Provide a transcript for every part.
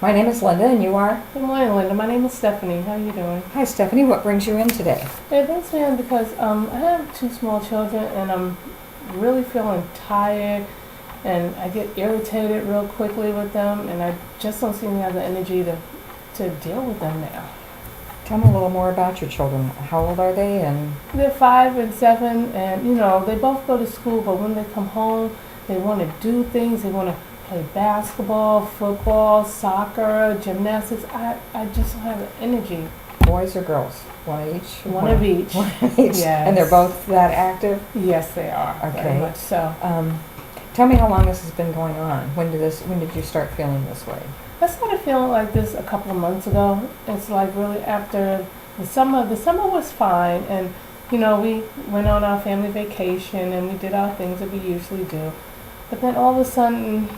My name is Linda, and you are? Good morning, Linda. My name is Stephanie. How are you doing? Hi, Stephanie. What brings you in today? It brings me in because I have two small children, and I'm really feeling tired, and I get irritated real quickly with them, and I just don't seem to have the energy to deal with them now. Tell me a little more about your children. How old are they? And They're 5 and 7, and they both go to school, but when they come home, they want to do things. They want to play basketball, football, soccer, gymnastics. I just don't have the energy. boys or girls? One of each? One of each. One of each. Yes. And they're both that active? Yes, they are. Okay. Very much so. Tell me how long this has been going on. When did you start feeling this way? I started feeling like this a couple of months ago. It's like really after the summer. The summer was fine, and we went on our family vacation and we did our things that we usually do. But then all of a sudden,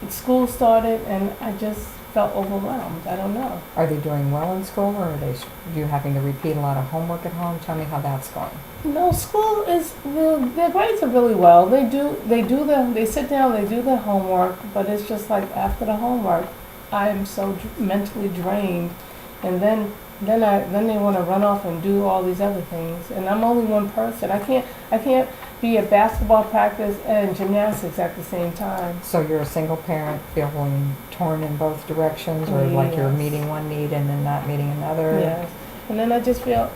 school started, and I just felt overwhelmed. I don't know. Are they doing well in school, or are you having to repeat a lot of homework at home? Tell me how that's going. No, school is their grades are really well. They sit down, they do their homework, but it's just like after the homework, I am so mentally drained, and then they want to run off and do all these other things, and I'm only one person. I can't be at basketball practice and gymnastics at the same time. So you're a single parent feeling torn in both directions, or like you're Yes. meeting one need and then not meeting another? Yes, and then I just feel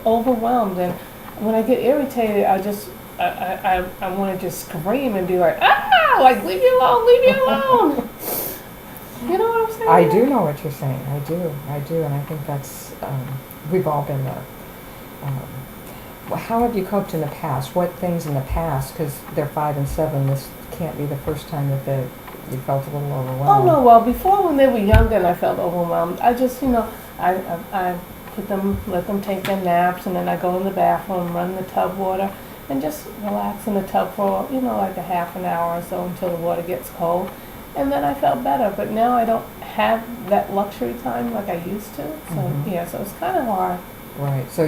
overwhelmed, and when I get irritated, I want to just scream and be like, like leave me alone, leave me alone. You know what I'm saying? I do know what you're saying. I do, and I think that's we've all been there. How have you coped in the past? What things in the past? Because they're 5 and 7. This can't be the first time that you felt a little overwhelmed. Oh no, well before when they were younger and I felt overwhelmed, I just I let them take their naps, and then I go in the bathroom, run the tub water, and just relax in the tub for like a half an hour or so until the water gets cold. And then I felt better, but now I don't have that luxury time like I used to. So so it's kind of hard. Right. So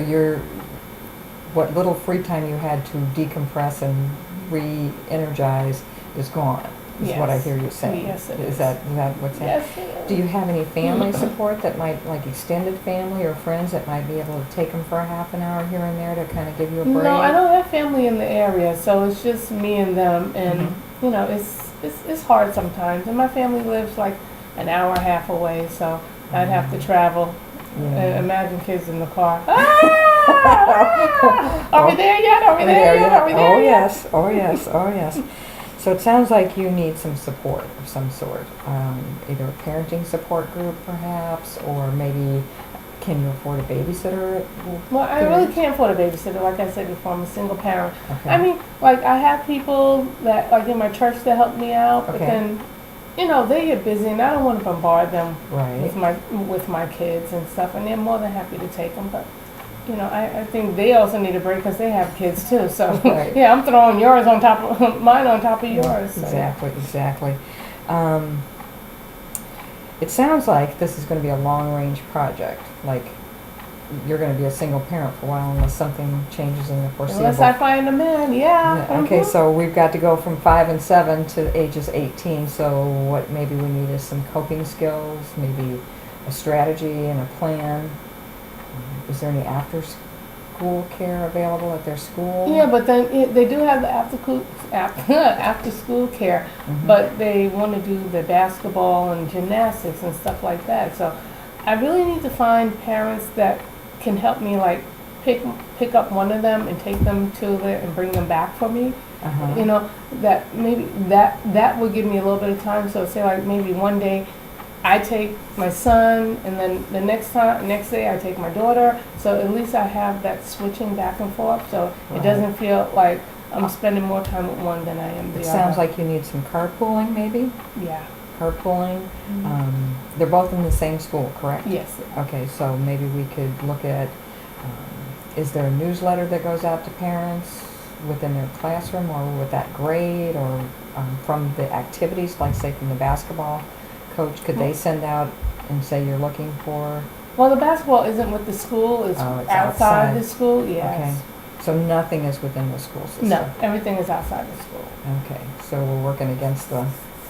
what little free time you had to decompress and re-energize is gone. Is Yes. what I hear you saying. Yes, it is is. that what's happening? Yes. It is. Do you have any family support that might, like extended family or friends that might be able to take them for a half an hour here and there to kind of give you a break? No, I don't have family in the area, so it's just me and them, and it's hard sometimes. And my family lives like an hour and a half away, so I'd have to travel. Yeah. Imagine kids in the car. Are we there yet? Are we there yet? Are we there Oh yet? yes, oh yes, oh yes. So it sounds like you need some support of some sort, either a parenting support group perhaps, or maybe can you afford a babysitter? Well, I really can't afford a babysitter. Like I said before, I'm a single parent. Okay. I mean, like I have people that like in my church that help me out, but Okay. then they get busy, and I don't want to bombard them Right. with my kids and stuff, and they're more than happy to take them. But I think they also need a break because they have kids too. So Right. yeah, I'm throwing yours on top of mine on top of yours. So. Exactly. It sounds like this is going to be a long-range project. Like you're going to be a single parent for a while unless something changes in the foreseeable. Unless I find a man, yeah. Yeah, okay, so we've got to go from 5 and 7 to ages 18. So what maybe we need is some coping skills, maybe a strategy and a plan. Is there any after-school care available at their school? Yeah, but then they do have the after school care, but they want to do the basketball and gymnastics and stuff like that. So I really need to find parents that can help me, like pick up one of them and take them to there and bring them back for me. That maybe that would give me a little bit of time. So say like maybe one day I take my son, and then the next day I take my daughter. So at least I have that switching back and forth. So Right. it doesn't feel like I'm spending more time with one than I am the It other. sounds like you need some carpooling, maybe? Yeah. Carpooling. They're both in the same school, correct? Yes. Okay, so maybe we could look at, is there a newsletter that goes out to parents within their classroom or with that grade, or from the activities, like say from the basketball coach, could they send out and say you're looking for? Well, the basketball isn't with the school. It's It's outside outside. the school. Yes. Okay, so nothing is within the school system? No, everything is outside the school. Okay, so we're working against the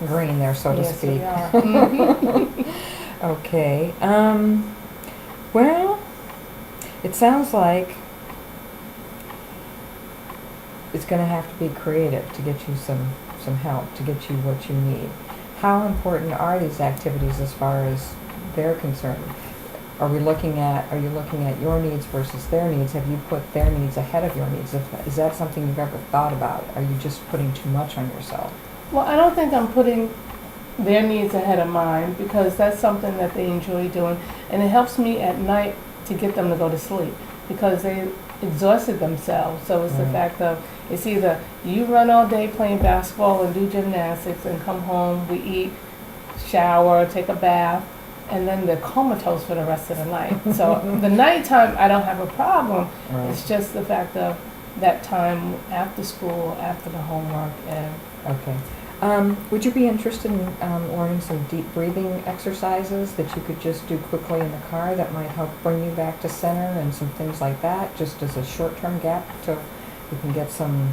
grain there, so to Yes, speak. we are. Okay, well, it sounds like it's gonna have to be creative to get you some help, to get you what you need. How important are these activities as far as they're concerned? Are you looking at your needs versus their needs? Have you put their needs ahead of your needs? Is that something you've ever thought about? Are you just putting too much on yourself? Well, I don't think I'm putting their needs ahead of mine because that's something that they enjoy doing. And it helps me at night to get them to go to sleep because they exhausted themselves. So it's the Right. fact of, it's either you run all day playing basketball and do gymnastics and come home, we eat, shower, take a bath, and then they're comatose for the rest of the night. So the nighttime, I don't have a problem. Right. It's just the fact of that time after school, after the homework, and Okay. Would you be interested in learning some deep breathing exercises that you could just do quickly in the car that might help bring you back to center and some things like that, just as a short-term gap till you can get some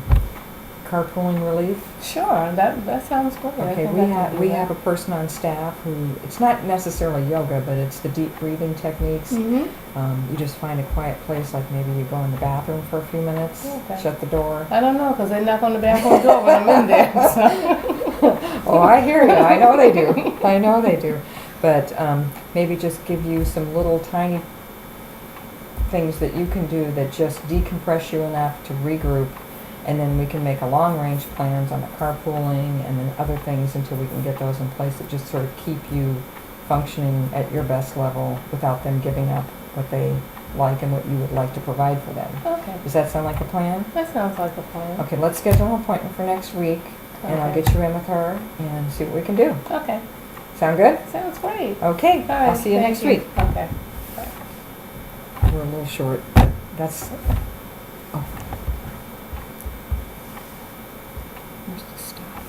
carpooling relief? sure, that sounds great. I Okay, think we I can have do we that. have a person on staff who, it's not necessarily yoga, but it's the deep breathing techniques. Mhm. You just find a quiet place, like maybe you go in the bathroom for a few minutes, Okay. shut the door. I don't know, because they knock on the bathroom door when I'm in there. So. Oh, I hear you. I know they do. I know they do. But maybe just give you some little tiny things that you can do that just decompress you enough to regroup, and then we can make a long-range plans on the carpooling and then other things until we can get those in place that just sort of keep you functioning at your best level without them giving up what they like and what you would like to provide for them. Okay, Does that sound like a plan? that sounds like a plan. Okay, let's schedule an appointment for next week, and I'll Okay. get you in with her and see what we can do. Okay, Sound good? sounds great. Okay, All right, I'll see you thank next week. Okay. We're a little short. That's, oh. Where's the stuff?